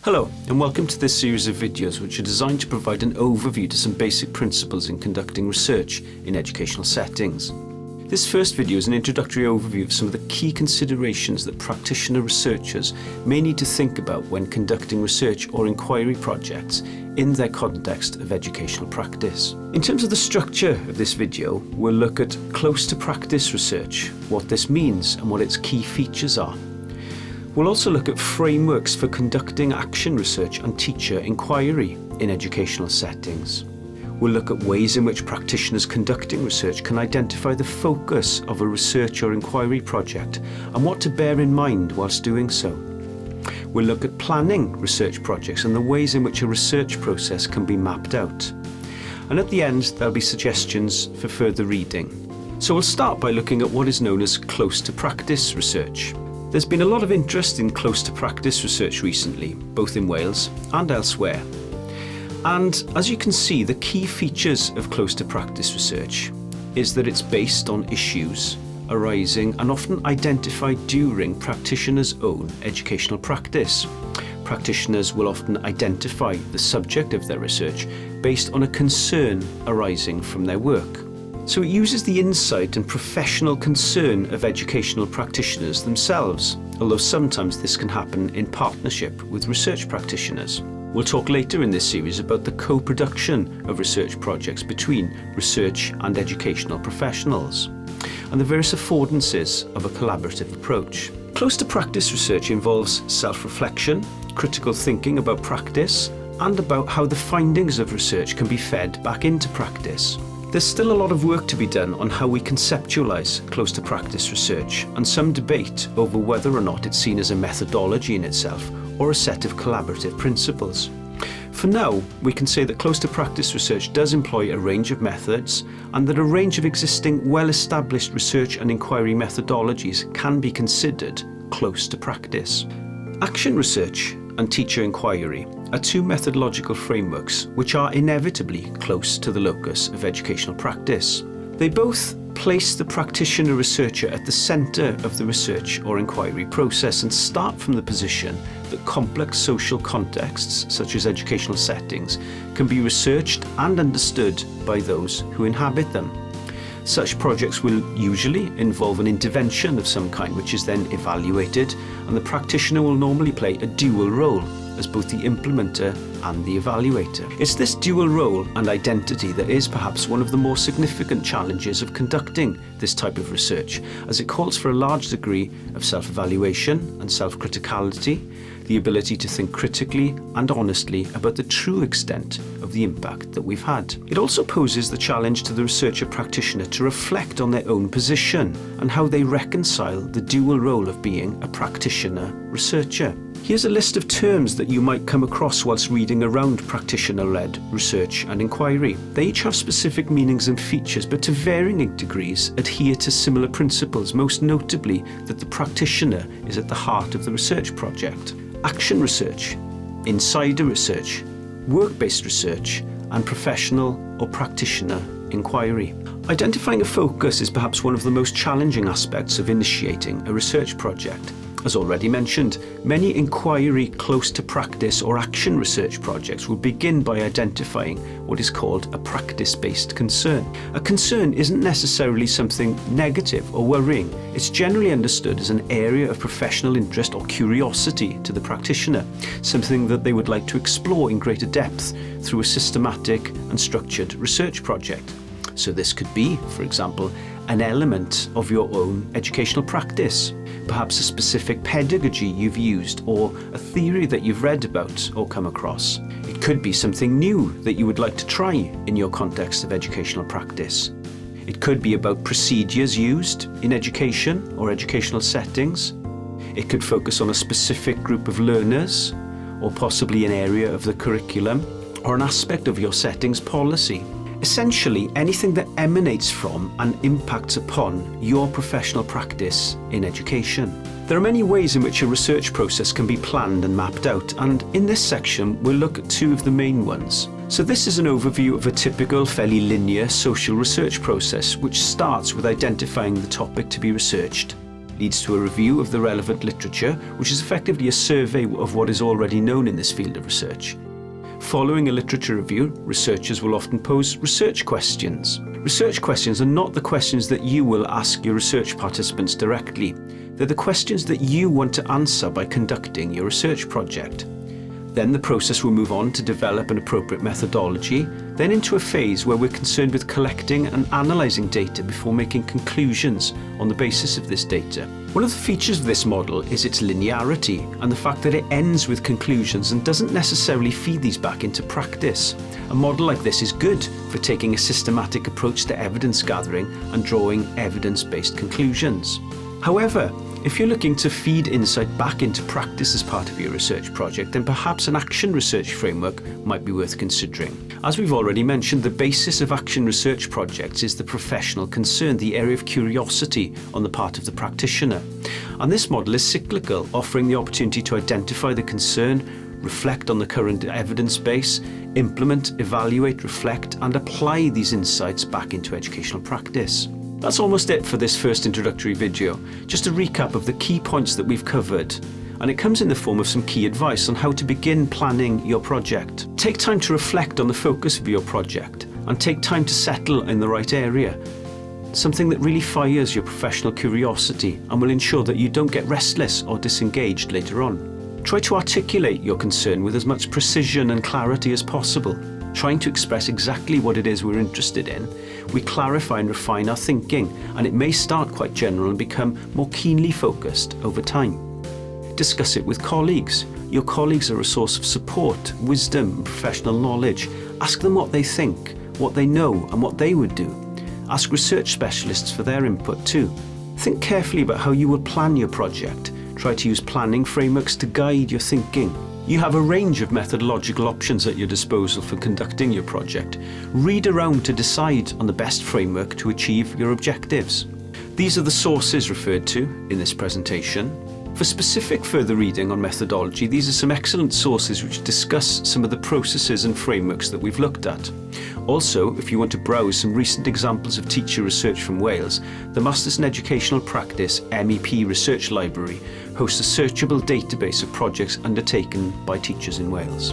Hello, and welcome to this series of videos which are designed to provide an overview to some basic principles in conducting research in educational settings. This first video is an introductory overview of some of the key considerations that practitioner researchers may need to think about when conducting research or inquiry projects in their context of educational practice. In terms of the structure of this video, we'll look at close to practice research, what this means and what its key features are. We'll also look at frameworks for conducting action research and teacher inquiry in educational settings. We'll look at ways in which practitioners conducting research can identify the focus of a research or inquiry project and what to bear in mind whilst doing so. We'll look at planning research projects and the ways in which a research process can be mapped out. And at the end, there'll be suggestions for further reading. So we'll start by looking at what is known as close to practice research. There's been a lot of interest in close to practice research recently, both in Wales and elsewhere. And as you can see, the key features of close to practice research is that it's based on issues arising and often identified during practitioners' own educational practice. Practitioners will often identify the subject of their research based on a concern arising from their work. So it uses the insight and professional concern of educational practitioners themselves, although sometimes this can happen in partnership with research practitioners. We'll talk later in this series about the co-production of research projects between research and educational professionals, and the various affordances of a collaborative approach. Close to practice research involves self-reflection, critical thinking about practice, and about how the findings of research can be fed back into practice. There's still a lot of work to be done on how we conceptualise close to practice research, and some debate over whether or not it's seen as a methodology in itself or a set of collaborative principles. For now, we can say that close to practice research does employ a range of methods, and that a range of existing well-established research and inquiry methodologies can be considered close to practice. Action research and teacher inquiry are two methodological frameworks which are inevitably close to the locus of educational practice. They both place the practitioner researcher at the centre of the research or inquiry process and start from the position that complex social contexts, such as educational settings, can be researched and understood by those who inhabit them. Such projects will usually involve an intervention of some kind which is then evaluated, and the practitioner will normally play a dual role as both the implementer and the evaluator. It's this dual role and identity that is perhaps one of the more significant challenges of conducting this type of research, as it calls for a large degree of self-evaluation and self-criticality, the ability to think critically and honestly about the true extent of the impact that we've had. It also poses the challenge to the researcher practitioner to reflect on their own position and how they reconcile the dual role of being a practitioner researcher. Here's a list of terms that you might come across whilst reading around practitioner-led research and inquiry. They each have specific meanings and features, but to varying degrees adhere to similar principles, most notably that the practitioner is at the heart of the research project. Action research, insider research, work-based research, and professional or practitioner inquiry. Identifying a focus is perhaps one of the most challenging aspects of initiating a research project. As already mentioned, many inquiry close to practice or action research projects will begin by identifying what is called a practice-based concern. A concern isn't necessarily something negative or worrying. It's generally understood as an area of professional interest or curiosity to the practitioner, something that they would like to explore in greater depth through a systematic and structured research project. So this could be, for example, an element of your own educational practice, perhaps a specific pedagogy you've used or a theory that you've read about or come across. It could be something new that you would like to try in your context of educational practice. It could be about procedures used in education or educational settings. It could focus on a specific group of learners, or possibly an area of the curriculum, or an aspect of your setting's policy. Essentially, anything that emanates from and impacts upon your professional practice in education. There are many ways in which a research process can be planned and mapped out, and in this section we'll look at two of the main ones. So this is an overview of a typical, fairly linear social research process, which starts with identifying the topic to be researched, leads to a review of the relevant literature, which is effectively a survey of what is already known in this field of research. Following a literature review, researchers will often pose research questions. Research questions are not the questions that you will ask your research participants directly. They're the questions that you want to answer by conducting your research project. Then the process will move on to develop an appropriate methodology, then into a phase where we're concerned with collecting and analysing data before making conclusions on the basis of this data. One of the features of this model is its linearity and the fact that it ends with conclusions and doesn't necessarily feed these back into practice. A model like this is good for taking a systematic approach to evidence gathering and drawing evidence-based conclusions. However, if you're looking to feed insight back into practice as part of your research project, then perhaps an action research framework might be worth considering. As we've already mentioned, the basis of action research projects is the professional concern, the area of curiosity on the part of the practitioner. And this model is cyclical, offering the opportunity to identify the concern, reflect on the current evidence base, implement, evaluate, reflect, and apply these insights back into educational practice. That's almost it for this first introductory video. Just a recap of the key points that we've covered. And it comes in the form of some key advice on how to begin planning your project. Take time to reflect on the focus of your project and take time to settle in the right area. Something that really fires your professional curiosity and will ensure that you don't get restless or disengaged later on. Try to articulate your concern with as much precision and clarity as possible. Trying to express exactly what it is we're interested in, we clarify and refine our thinking, and it may start quite general and become more keenly focused over time. Discuss it with colleagues. Your colleagues are a source of support, wisdom, and professional knowledge. Ask them what they think, what they know, and what they would do. Ask research specialists for their input too. Think carefully about how you will plan your project. Try to use planning frameworks to guide your thinking. You have a range of methodological options at your disposal for conducting your project. Read around to decide on the best framework to achieve your objectives. These are the sources referred to in this presentation. For specific further reading on methodology, these are some excellent sources which discuss some of the processes and frameworks that we've looked at. Also, if you want to browse some recent examples of teacher research from Wales, the Masters in Educational Practice MEP Research Library hosts a searchable database of projects undertaken by teachers in Wales.